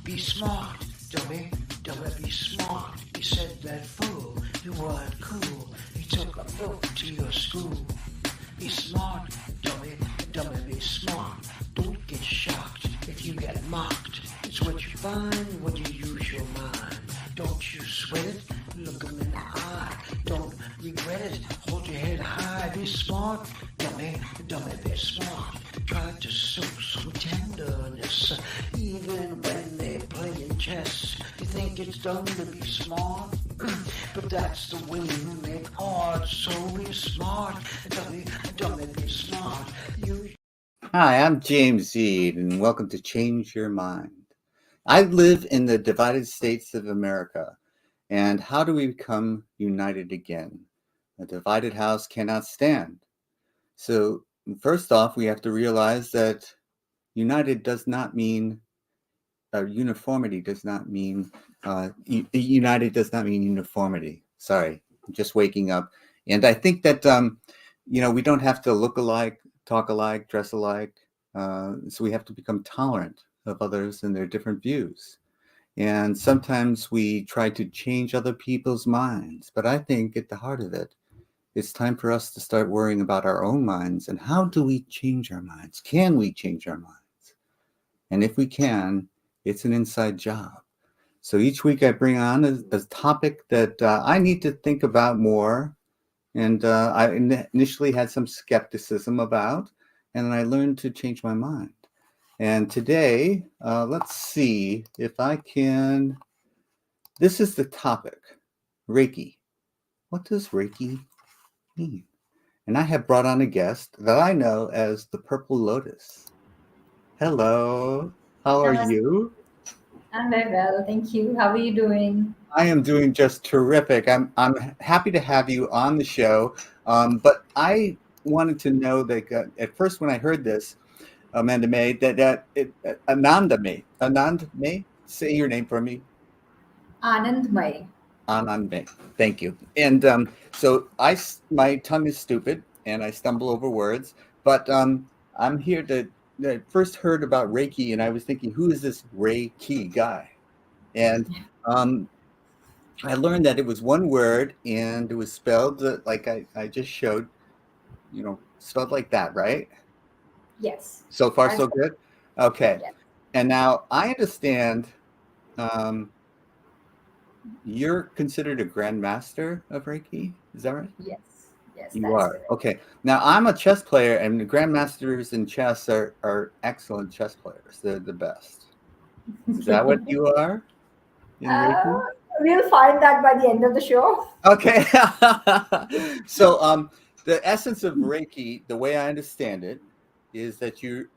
Be smart, dummy, dummy, be smart. He said that fool, you weren't cool. He took a book to your school. Be smart, dummy, dummy, be smart. Don't get shocked if you get mocked. It's what you find when you use your mind. Don't you sweat it, look 'em in the eye. Don't regret it, hold your head high. Be smart, dummy, dummy, be smart. Try to show some tenderness, even when they're playing chess. You think it's dumb to be smart, but that's the way you make art. So be smart, dummy, dummy, be smart. Hi, I'm James Eade, and welcome to Change Your Mind. I live in the divided states of America, and how do we become united again? A divided house cannot stand. So, first off, we have to realize that united does not mean, uniformity does not mean, united does not mean uniformity. Sorry, I'm just waking up. And I think that, we don't have to look alike, talk alike, dress alike. So we have to become tolerant of others and their different views. And sometimes we try to change other people's minds. But I think at the heart of it, it's time for us to start worrying about our own minds and how do we change our minds? Can we change our minds? And if we can, it's an inside job. So each week I bring on a topic that I need to think about more. And I initially had some skepticism about, and I learned to change my mind. And today, let's see if I can. This is the topic, Reiki. What does Reiki mean? And I have brought on a guest that I know as the Purple Lotus. Hello, how are Namaste. you? I'm very well, thank you. How are you doing? I am doing just terrific. I'm happy to have you on the show. But I wanted to know that at first when I heard this, Amanda May, Anand May, say your name for me. Anandmay. Anand May. Thank you. And so my tongue is stupid and I stumble over words, but I'm here I first heard about Reiki and I was thinking, who is this Reiki guy? And I learned that it was one word and it was spelled like I just showed, spelled like that, right? Yes. So far, That's so good? Okay. yes. And now I understand you're considered a grandmaster of Reiki. Is that right? Yes. Yes, You that's are. correct. Okay. Now I'm a chess player and the grandmasters in chess are excellent chess players. They're the best. Is that what you are in Uh, Reiki? we'll find that by the end of the show. Okay. So the essence of Reiki, the way I understand it, is that you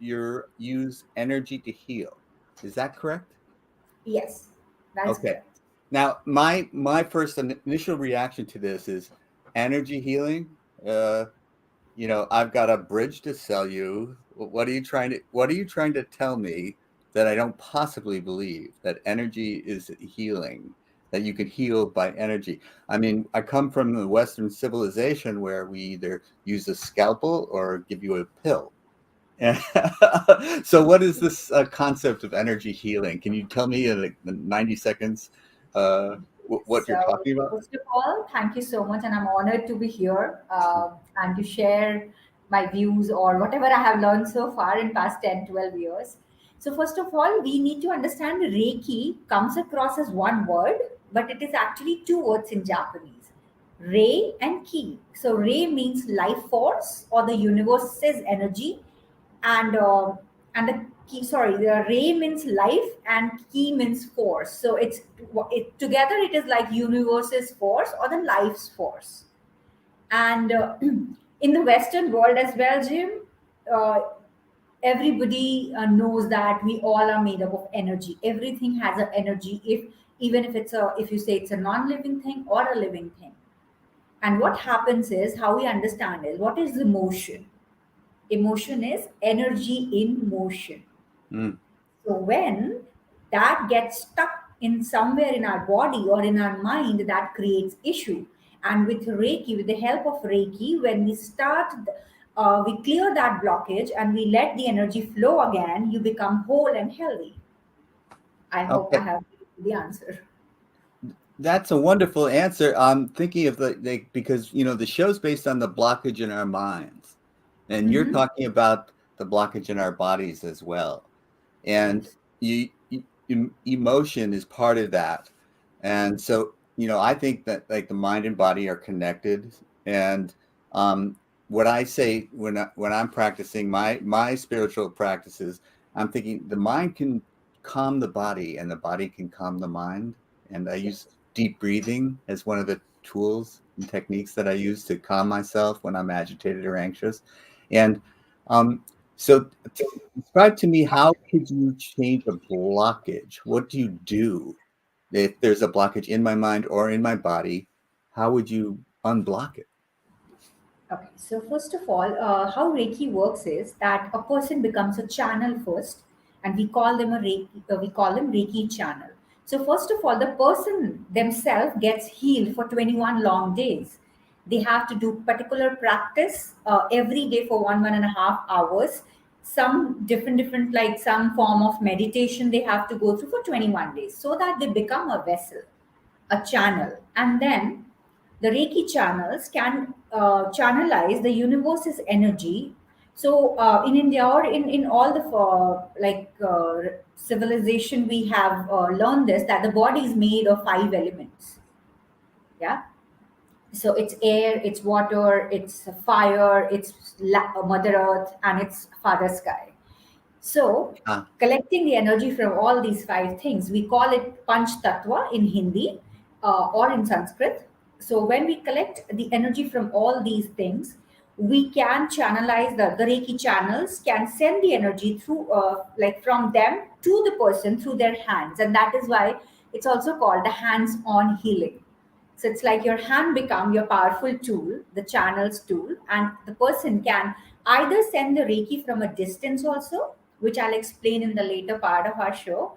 use energy to heal. Is that correct? Yes, that is Okay. correct. Now my first initial reaction to this is energy healing. I've got a bridge to sell you. What are you trying to tell me that I don't possibly believe that energy is healing, that you can heal by energy? I mean, I come from the Western civilization where we either use a scalpel or give you a pill. So what is this concept of energy healing? Can you tell me in like 90 seconds what you're So, talking about? first of all, thank you so much, and I'm honored to be here and to share my views or whatever I have learned so far in past 10, 12 years. So, first of all, we need to understand Reiki comes across as one word, but it is actually two words in Japanese, Rei and Ki. So, Rei means life force or the universe's energy, and the key, sorry, the ray means life and key means force, so together it is like universe's force or the life's force. And in the Western world as well, Jim, uh, everybody knows that we all are made up of energy. Everything has an energy, if even if you say it's a non-living thing or a living thing. And what happens is, how we understand is, what is emotion? Emotion is energy in motion. Mm. So when that gets stuck in somewhere in our body or in our mind, that creates issue. And with Reiki, with the help of Reiki, when we start, we clear that blockage and we let the energy flow again, you become whole and healthy. I hope I Okay. have the answer. That's a wonderful answer. I'm thinking of because the show's based on the blockage in our minds, and you're Mm-hmm. talking about the blockage in our bodies as well. And Yes. emotion is part of that. And so I think that like the mind and body are connected. And um, what I say when I'm practicing my spiritual practices, I'm thinking the mind can calm the body and the body can calm the mind. And I use Yes. deep breathing as one of the tools and techniques that I use to calm myself when I'm agitated or anxious. And um, so describe to me, how could you change a blockage? What do you do if there's a blockage in my mind or in my body? How would you unblock it? Okay, so first of all, how Reiki works is that a person becomes a channel first, and we call them a Reiki. We call them Reiki channel. So first of all, the person themselves gets healed for 21 long days. They have to do particular practice every day for 1.5 hours. Some different like some form of meditation they have to go through for 21 days, so that they become a vessel, a channel, and then the Reiki channels can channelize the universe's energy. So in India or in all the civilization, we have learned this, that the body is made of 5 elements. Yeah. So it's air, it's water, it's fire, it's Mother Earth, and it's Father Sky. So, Ah, collecting the energy from all these 5 things, we call it Panch Tattva in Hindi or in Sanskrit. So, when we collect the energy from all these things, we can channelize the Reiki channels, can send the energy through, like from them to the person through their hands. And that is why it's also called the hands on healing. So it's like your hand become your powerful tool, the channels tool, and the person can either send the Reiki from a distance also, which I'll explain in the later part of our show.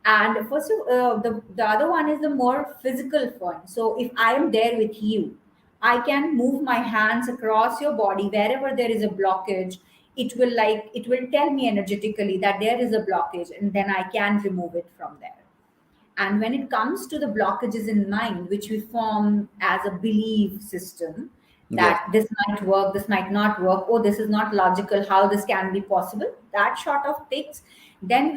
And first, the other one is the more physical one. So if I am there with you, I can move my hands across your body wherever there is a blockage. It will tell me energetically that there is a blockage, and then I can remove it from there. And when it comes to the blockages in mind, which we form as a belief system, yes. that this might work, this might not work, oh, this is not logical, how this can be possible, that sort of things, then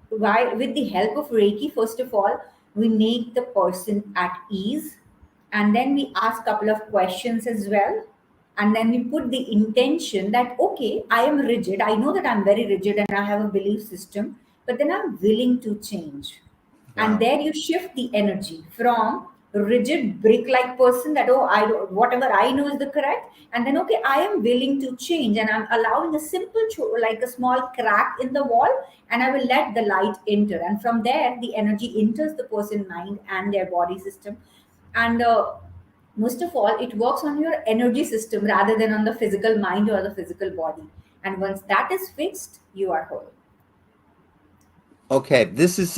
with the help of Reiki, first of all, we make the person at ease. And then we ask a couple of questions as well. And then we put the intention that, okay, I am rigid. I know that I'm very rigid and I have a belief system, but then I'm willing to change. And Wow. there you shift the energy from rigid brick like person that, oh, I don't, whatever I know is the correct, and then, okay, I am willing to change, and I'm allowing a simple like a small crack in the wall, and I will let the light enter, and from there the energy enters the person mind and their body system. And most of all, it works on your energy system rather than on the physical mind or the physical body. And once that is fixed, you are whole. Okay. This is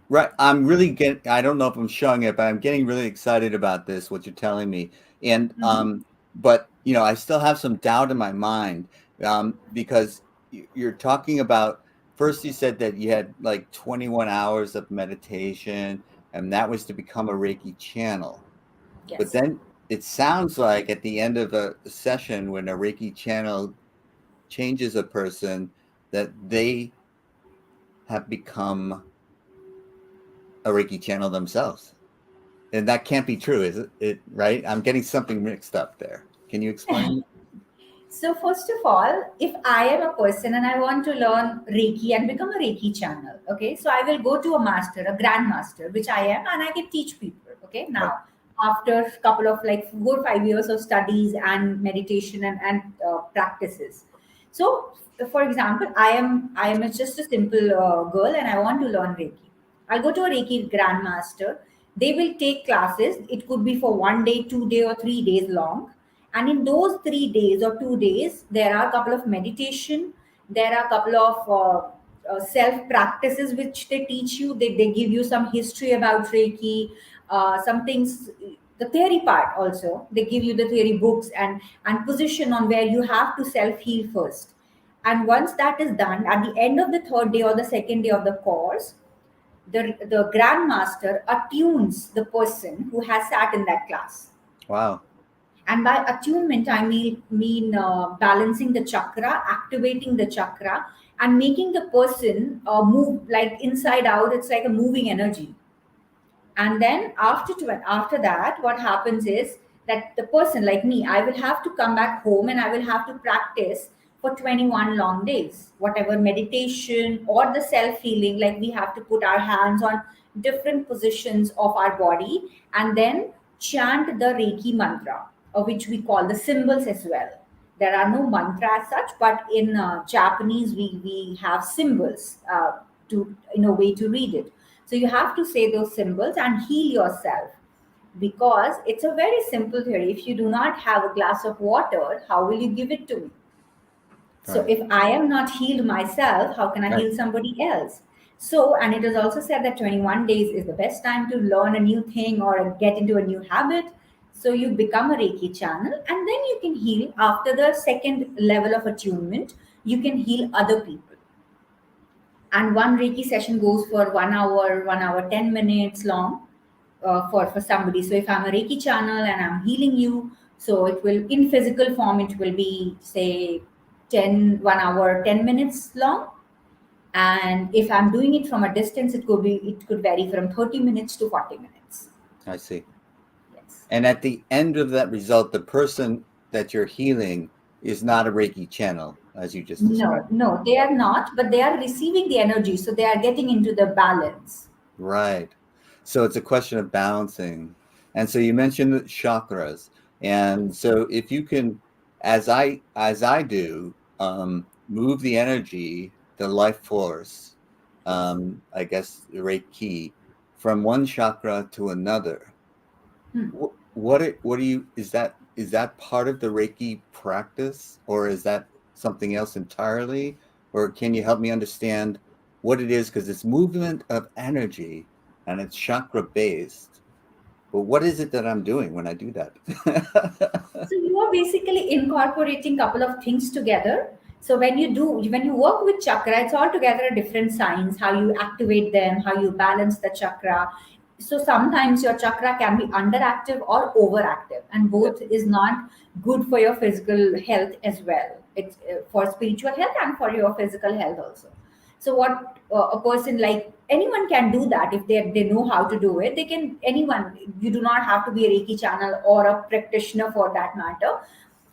right. I'm really getting. I don't know if I'm showing it, but I'm getting really excited about this. What you're telling me, and but I still have some doubt in my mind, because you're talking about. First, you said that you had like 21 hours of meditation, and that was to become a Reiki channel. But Yes. then it sounds like at the end of a session, when a Reiki channel changes a person, that they have become a Reiki channel themselves. And that can't be true, is it? Right? I'm getting something mixed up there. Can you explain? So, first of all, if I am a person and I want to learn Reiki and become a Reiki channel, okay, so I will go to a master, a grandmaster, which I am, and I can teach people. Okay, Right. now after a couple of like 4 or 5 years of studies and meditation and practices. So, for example, I am just a simple girl and I want to learn Reiki. I'll go to a Reiki grandmaster. They will take classes. It could be for 1 day, 2 day, or 3 days long, and in those 3 days or 2 days, there are a couple of meditation, there are a couple of self practices which they teach you. They give you some history about Reiki, some things, the theory part also. They give you the theory books and position on where you have to self heal first. And once that is done, at the end of the third day or the second day of the course, the grandmaster attunes the person who has sat in that class. Wow. And by attunement, I mean balancing the chakra, activating the chakra, and making the person move like inside out. It's like a moving energy. And then after that, what happens is that the person like me, I will have to come back home and I will have to practice for 21 long days, whatever meditation or the self healing. Like we have to put our hands on different positions of our body and then chant the Reiki mantra, which we call the symbols as well. There are no mantra as such, but in Japanese we have symbols to in a way to read it. So you have to say those symbols and heal yourself, because it's a very simple theory. If you do not have a glass of water, how will you give it to me? So Right. if I am not healed myself, how can I Right. heal somebody else? So, and it is also said that 21 days is the best time to learn a new thing or get into a new habit. So you become a Reiki channel and then you can heal after the second level of attunement. You can heal other people. And one Reiki session goes for 1 hour, 1 hour, 10 minutes long for somebody. So if I'm a Reiki channel and I'm healing you, so it will, in physical form, it will be say 1 hour, 10 minutes long. And if I'm doing it from a distance, it could vary from 30 minutes to 40 minutes. I see. Yes. And at the end of that result, the person that you're healing is not a Reiki channel, as you just No, described. no, they are not, but they are receiving the energy. So they are getting into the balance. Right. So it's a question of balancing. And so you mentioned the chakras. And so if you can, as I do, move the energy, the life force, Yes. I guess the Reiki, from one chakra to another. Hmm. What do you is that part of the Reiki practice, or is that something else entirely? Or can you help me understand what it is? Because it's movement of energy and it's chakra based. But what is it that I'm doing when I do that? So you are basically incorporating couple of things together. So when you work with chakra, it's altogether a different science, how you activate them, how you balance the chakra. So sometimes your chakra can be underactive or overactive, and Yeah. both is not good for your physical health as well. It's for spiritual health and for your physical health also. So what a person like anyone can do that if they know how to do it. They can anyone. You do not have to be a Reiki channel or a practitioner for that matter.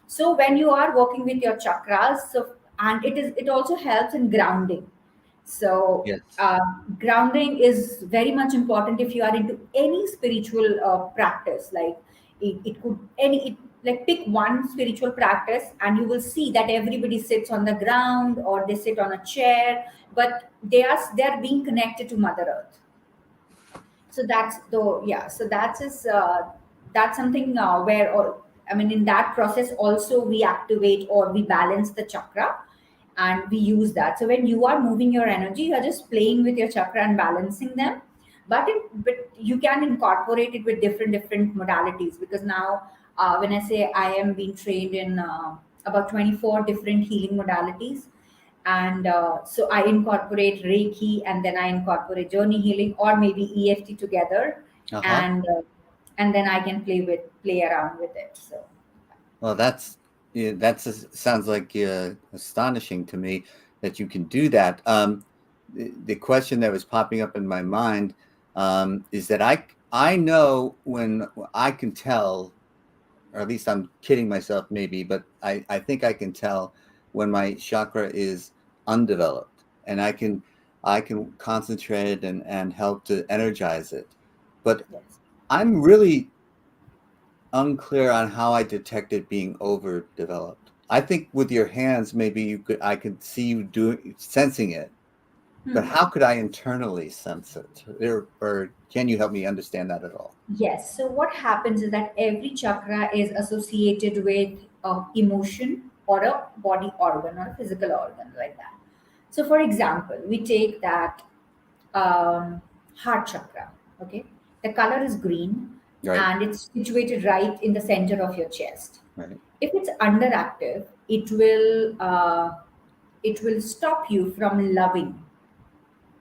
So when you are working with your chakras, so and it also helps in grounding. So Yes. grounding is very much important if you are into any spiritual practice. Like it could any it, like pick one spiritual practice and you will see that everybody sits on the ground or they sit on a chair, but they are being connected to Mother Earth. So that's the yeah so that's something where or I mean in that process also we activate or we balance the chakra, and we use that. So when you are moving your energy, you are just playing with your chakra and balancing them, but you can incorporate it with different modalities, because now when I say I am being trained in about 24 different healing modalities. And so I incorporate Reiki, and then I incorporate journey healing or maybe EFT together, Uh-huh. and uh, and then I can play around with it. So Well, that's yeah, sounds like astonishing to me that you can do that. The question that was popping up in my mind is that I know when I can tell, or at least I'm kidding myself maybe, but I think I can tell when my chakra is undeveloped, and I can concentrate and help to energize it. But yes. I'm really unclear on how I detect it being overdeveloped. I think with your hands, maybe I could see you doing sensing it, but Hmm. how could I internally sense it? Or can you help me understand that at all? Yes. So what happens is that every chakra is associated with a emotion or a body organ or a physical organ like that. So for example, we take that heart chakra. Okay, the color is green Right, and it's situated right in the center of your chest. right, If it's underactive, it will it will stop you from loving,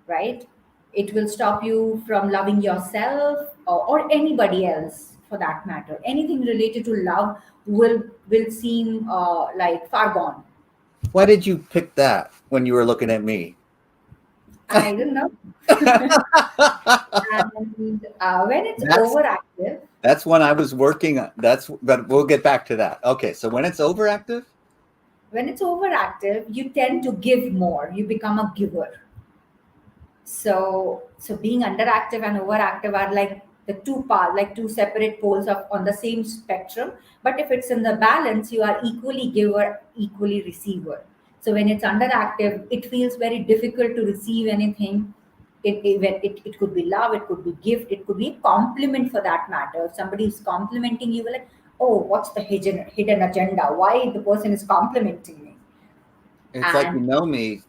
right? It will stop you from loving yourself, or anybody else for that matter. Anything related to love will seem like far gone. Why did you pick that when you were looking at me? I don't know. And when it's That's overactive, that's when I was working on. But we'll get back to that. Okay, so when it's overactive, you tend to give more. You become a giver. So being underactive and overactive are like the two part, like two separate poles of on the same spectrum. But if it's in the balance, you are equally giver, equally receiver. So when it's underactive, it feels very difficult to receive anything. It could be love, it could be gift, it could be a compliment for that matter. If somebody is complimenting you, you're like, oh, what's the hidden agenda? Why the person is complimenting me? it's like you And know me.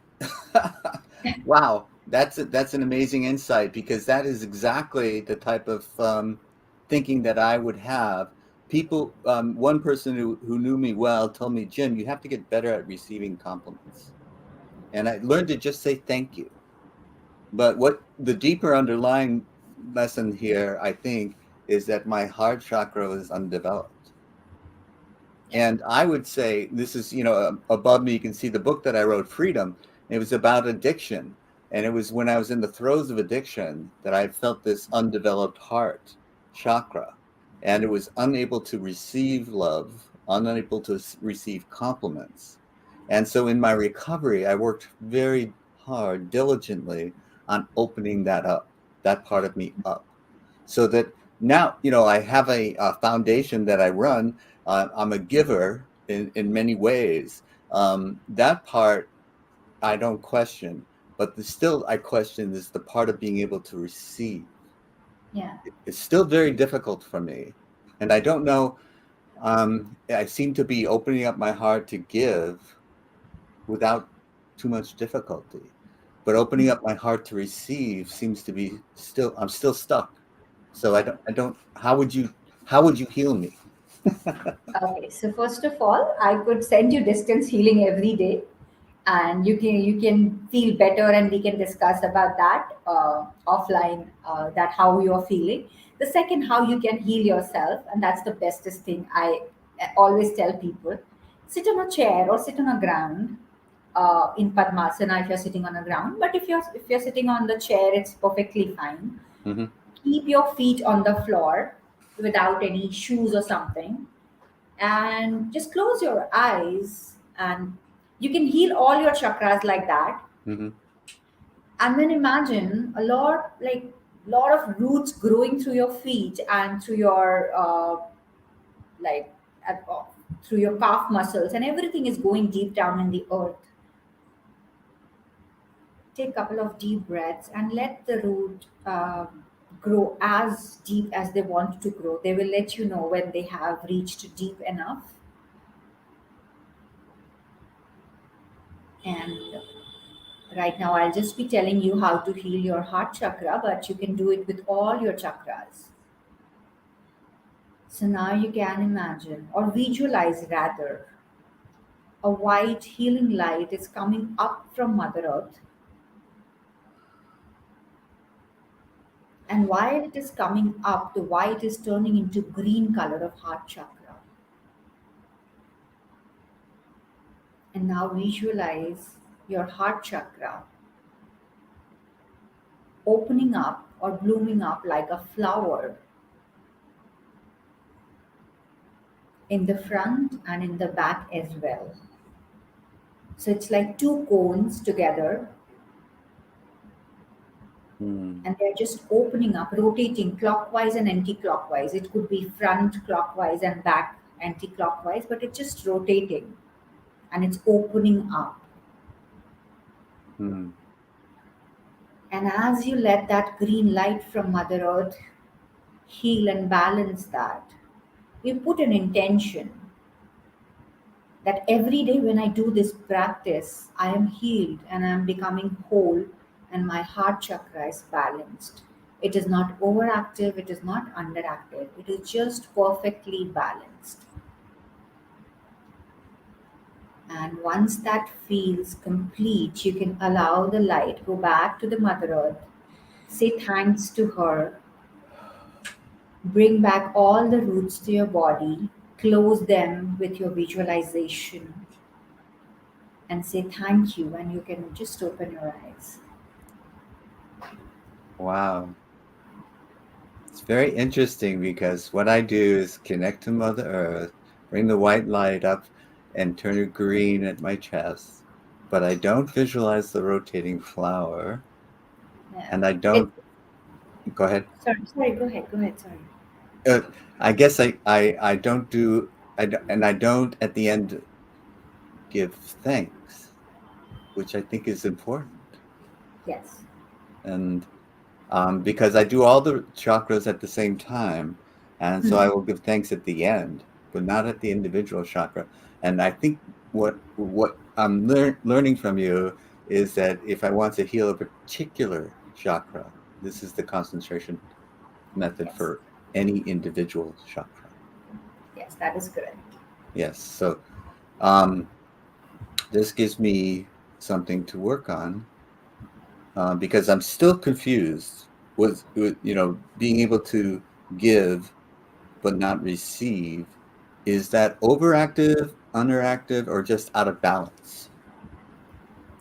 Wow, that's an amazing insight because that is exactly the type of thinking that I would have. People, one person who knew me well told me, Jim, you have to get better at receiving compliments. And I learned to just say thank you. But what the deeper underlying lesson here, I think, is that my heart chakra is undeveloped. yeah, And I would say this is, above me, you can see the book that I wrote, Freedom. It was about addiction. And it was when I was in the throes of addiction that I felt this undeveloped heart chakra. And it was unable to receive love, unable to receive compliments. And so in my recovery, I worked very hard, diligently on opening that up, that part of me up. So that now, I have a foundation that I run. I'm a giver in many ways. That part I don't question, but still I question is the part of being able to receive. yeah. It's still very difficult for me. And I don't know, I seem to be opening up my heart to give without too much difficulty. But opening up my heart to receive seems to be I'm still stuck. So how would you heal me? Okay, so first of all, I could send you distance healing every day, and you can feel better, and we can discuss about that offline. That how you are feeling. The second, how you can heal yourself, and that's the bestest thing I always tell people: sit on a chair or sit on a ground. In Padmasana, if you're sitting on a ground, but if you're sitting on the chair, it's perfectly fine. Hmm. Keep your feet on the floor without any shoes or something, and just close your eyes, and you can heal all your chakras like that. Hmm. And then imagine a lot of roots growing through your feet and through your like at, through your calf muscles, and everything is going deep down in the earth. Take a couple of deep breaths and let the root grow as deep as they want to grow. They will let you know when they have reached deep enough. And right now, I'll just be telling you how to heal your heart chakra, but you can do it with all your chakras. So now you can imagine or visualize rather a white healing light is coming up from Mother Earth. And while it is coming up, the white is turning into green color of heart chakra. And now visualize your heart chakra opening up or blooming up like a flower in the front and in the back as well. So it's like two cones together, Mm. and they're just opening up, rotating clockwise and anti-clockwise. It could be front clockwise and back anti-clockwise, but it's just rotating and it's opening up. Mm. And as you let that green light from Mother Earth heal and balance that, you put an intention that every day when I do this practice, I am healed and I am becoming whole, and my heart chakra is balanced. It is not overactive, it is not underactive, it is just perfectly balanced. And once that feels complete, you can allow the light go back to the Mother Earth. Say thanks to her. Bring back all the roots to your body. Close them with your visualization and say thank you. And you can just open your eyes. Wow. It's very interesting because what I do is connect to Mother Earth, bring the white light up, and turn it green at my chest. But I don't visualize the rotating flower, Yeah. and I It, don't. Go ahead. sorry, go ahead, sorry. Uh, I guess I don't do. And I don't at the end give thanks, which I think is important. Yes. And because I do all the chakras at the same time. And so I Hmm. will give thanks at the end, but not at the individual chakra. And I think what I'm learning from you is that if I want to heal a particular chakra, this is the concentration method Yes. for any individual chakra. Yes, that is correct. Yes. So um, this gives me something to work on because I'm still confused with being able to give but not receive. Is that overactive, underactive, or just out of balance?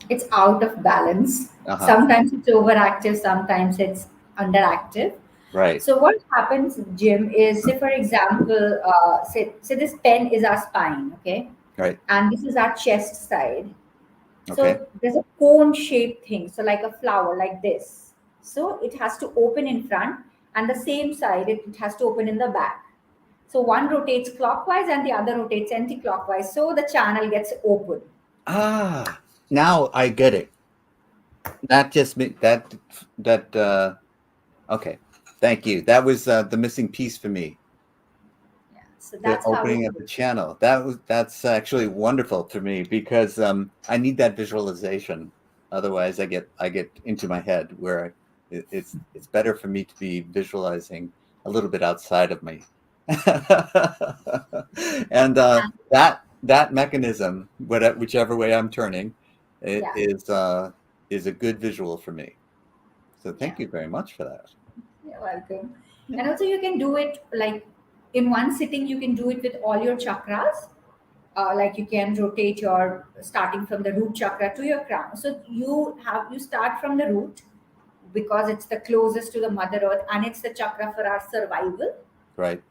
It's out of balance. Uh-huh. Sometimes it's overactive, sometimes it's underactive. Right. So what happens, Jim, is say for example, say this pen is our spine, okay, Right. and this is our chest side. Okay. So there's a cone shaped thing, so like a flower, like this. So it has to open in front, and the same side it has to open in the back. So one rotates clockwise and the other rotates anti-clockwise. So the channel gets open. Ah, now I get it. That just that okay. Thank you. That was the missing piece for me. Yeah. So The that's how it opening of the works. channel. That's actually wonderful to me because I need that visualization. Otherwise, I get into my head where it's better for me to be visualizing a little bit outside of me. And And that mechanism, whichever way I'm turning, yeah, is a good visual for me. So yeah. thank you very much for that. You're welcome. Yeah. And also, you can do it like in one sitting, you can do it with all your chakras. Like you can rotate your starting from the root chakra to your crown. So you start from the root because it's the closest to the Mother Earth and it's the chakra for our survival. Right.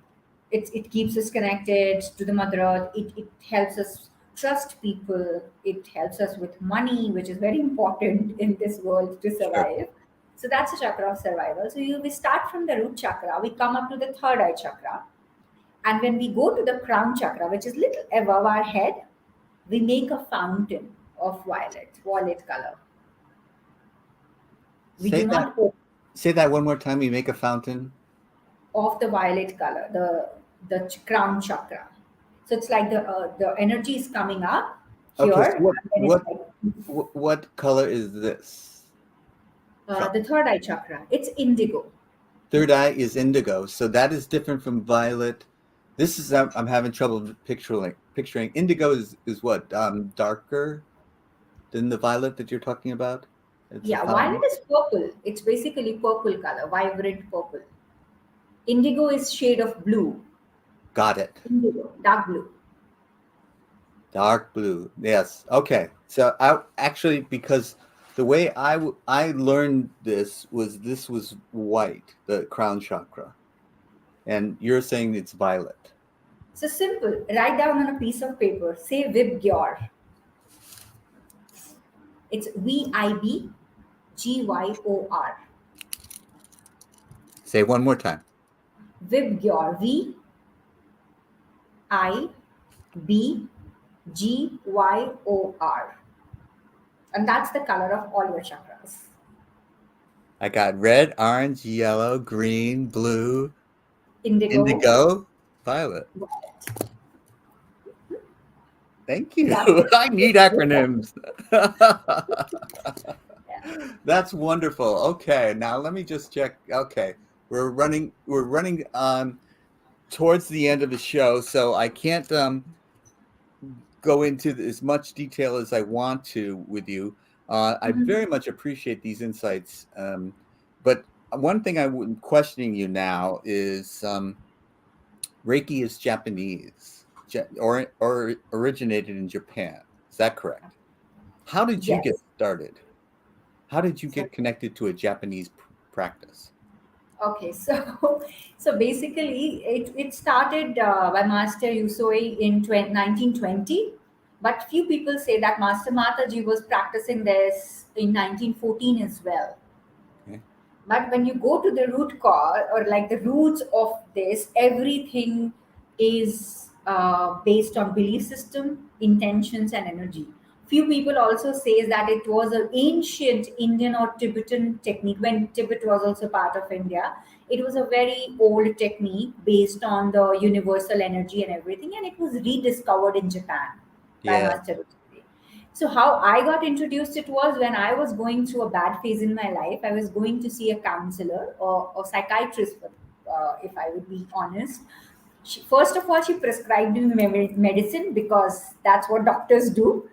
It keeps us connected to the Mother Earth. It helps us trust people. It helps us with money, which is very important in this world to Sure. survive. So that's a chakra of survival. So we start from the root chakra, we come up to the third eye chakra, and when we go to the crown chakra, which is little above our head, we make a fountain of violet color. We Say do that. not open Say that one more time. You make a fountain. of the violet color, crown chakra. So it's like the energy is coming up Okay. So here, and then it's like what color is this? the third eye chakra. It's indigo. Third eye is indigo, so that is different from violet. This is I'm having trouble picturing. Indigo is what darker than the violet that you're talking about. It's a Yeah, violet fountain. is purple. It's basically purple color, vibrant purple. Indigo is shade of blue. Got it. Indigo, dark blue. Dark blue. Yes. Okay. So I actually because the way I learned this was white, the crown chakra, and you're saying it's violet. So simple. Write down on a piece of paper. Say Vibgyor. It's Vibgyor. Say it one more time. Vibgyor. Vibgyor. And that's the color of all your chakras. I got red, orange, yellow, green, blue, Indigo. indigo, violet. Violet. Thank So you. that's it. I need acronyms. Yeah. That's wonderful. Okay, now let me just check. Okay, we're running towards the end of the show, so I can't go into as much detail as I want to with you. I Mhm. very much appreciate these insights. But one thing I'm questioning you now is Reiki is Japanese, or originated in Japan. Is that correct? How did you get Yes. started? How did you So get connected to a Japanese practice? okay, so so basically, it started by Master Yusoi in 1920, but few people say that Master Mataji was practicing this in 1914 as well. Okay. But when you go to the root cause or like the roots of this, everything is based on belief system, intentions, and energy. Few people also says that it was an ancient Indian or Tibetan technique when Tibet was also part of India. It was a very old technique based on the universal energy and everything, and it was rediscovered in Japan by Yeah. Master Roshi. So how I got introduced it was when I was going through a bad phase in my life. I was going to see a counselor or psychiatrist, if I would be honest. First of all, she prescribed me medicine because that's what doctors do.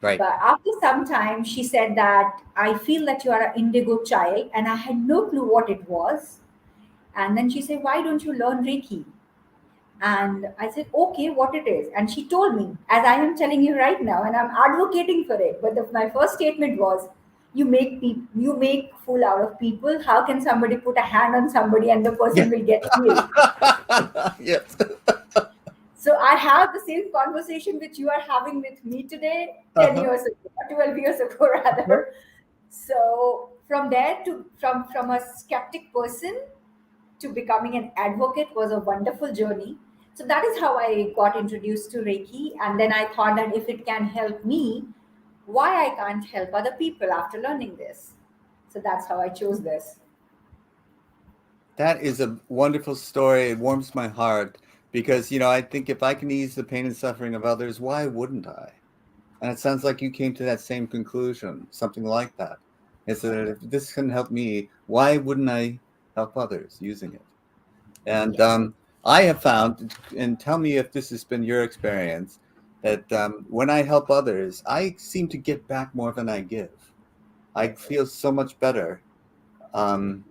Right. But after some time, she said that I feel that you are an indigo child, and I had no clue what it was. And then she said, "Why don't you learn Reiki?" And I said, "Okay, what it is." And she told me, as I am telling you right now, and I'm advocating for it. But my first statement was, you make fool out of people. How can somebody put a hand on somebody and the Yeah. person will get healed? Yes. So I have the same conversation which you are having with me today, 10 Uh-huh. years ago, or 12 years ago, Uh-huh. rather. So from there to from a skeptic person to becoming an advocate was a wonderful journey. So that is how I got introduced to Reiki. And then I thought that if it can help me, why I can't help other people after learning this? So that's how I chose this. That is a wonderful story. It warms my heart because, I think if I can ease the pain and suffering of others, why wouldn't I? And it sounds like you came to that same conclusion, something like that. It's that if this can help me, why wouldn't I help others using it? And Yes. I have found, and tell me if this has been your experience, that when I help others, I seem to get back more than I give. I Yes. feel so much better um,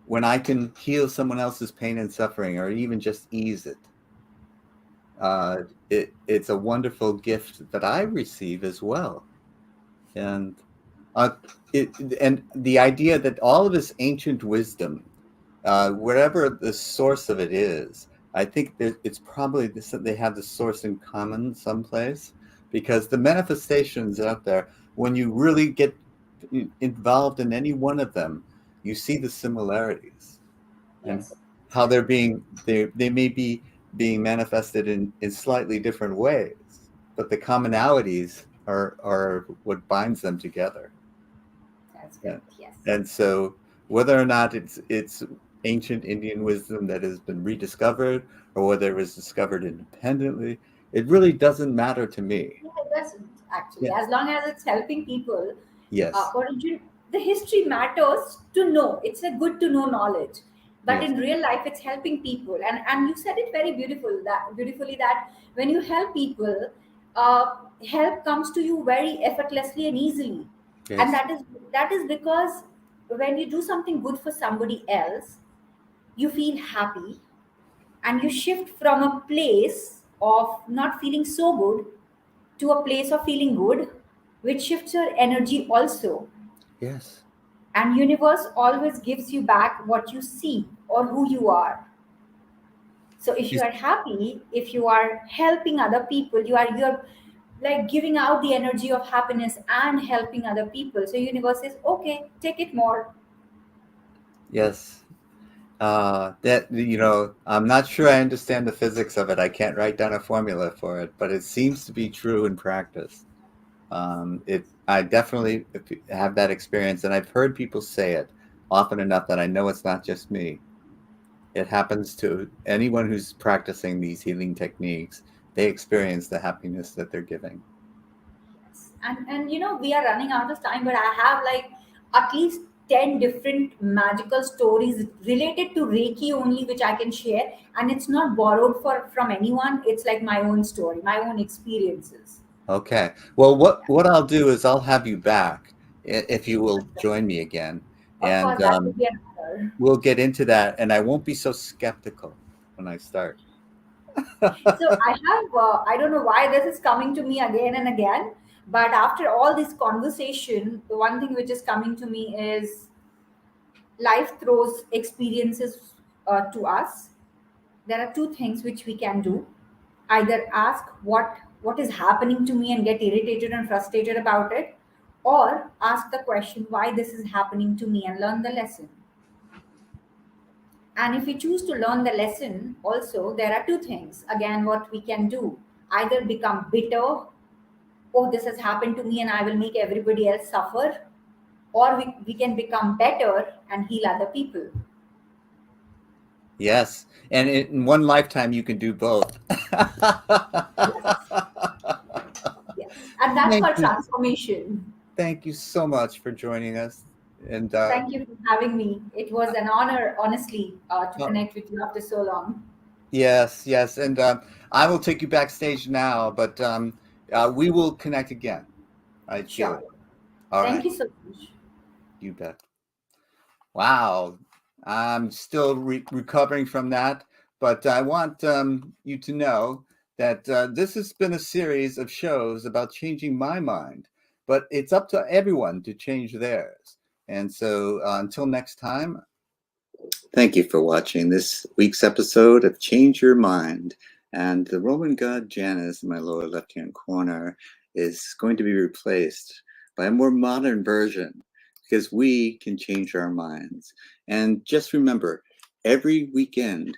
when I can heal someone else's pain and suffering, or even just ease it. Uh, it's a wonderful gift that I receive as well. And uh, and the idea that all of this ancient wisdom, wherever the source of it is, I think that it's probably this, they have the source in common someplace, because the manifestations out there, when you really get involved in any one of them, you see the similarities and Yes. how they may be being manifested in slightly different ways, but the commonalities are what binds them together. That's Yeah. great. Yes. And so whether or not it's ancient Indian wisdom that has been rediscovered or whether it was discovered independently, it really doesn't matter to me. Yeah, it doesn't actually. Yeah. As long as it's helping people, Yes. origin, the history matters to know. It's a good to know knowledge, but Yes. in real life, it's helping people. And you said it very beautifully that when you help people, help comes to you very effortlessly and easily, and Yes. that is because when you do something good for somebody else, you feel happy and you shift from a place of not feeling so good to a place of feeling good, which shifts your energy also. Yes. And universe always gives you back what you see or who you are. So if You, you are happy, if you are helping other people, you're like giving out the energy of happiness and helping other people. So universe says, okay, take it more. yes. That I'm not sure I understand the physics of it. I can't write down a formula for it, but it seems to be true in practice. I definitely have that experience, and I've heard people say it often enough that I know it's not just me. It happens to anyone who's practicing these healing techniques. They experience the happiness that they're giving. And we are running out of time, but I have like at least 10 different magical stories related to Reiki only, which I can share. And it's not borrowed from anyone. It's like my own story, my own experiences. Okay. Well, what I'll do is I'll have you back if you will join me again, Of and course, that would be an honor. we'll get into that, and I won't be so skeptical when I start. So I have, I don't know why this is coming to me again and again, but after all this conversation, the one thing which is coming to me is life throws experiences to us. There are two things which we can do: either ask what is happening to me and get irritated and frustrated about it, or ask the question why this is happening to me and learn the lesson. And if we choose to learn the lesson, also, there are two things again what we can do: either become bitter, oh, this has happened to me and I will make everybody else suffer, or we can become better and heal other people. Yes, and in one lifetime you can do both. Yes, yes. And that's Thank called you. transformation. Thank you so much for joining us. And Thank you for having me. It was an honor, honestly, to connect with you after so long. yes, yes, and I will take you backstage now, but we will connect again. I feel Sure. it. All Thank right, you so much. you bet. Wow, I'm still recovering from that, but I want you to know that this has been a series of shows about changing my mind, but it's up to everyone to change theirs. And so until next time, thank you for watching this week's episode of Change Your Mind. And the Roman god Janus in my lower left-hand corner is going to be replaced by a more modern version because we can change our minds. And just remember, every weekend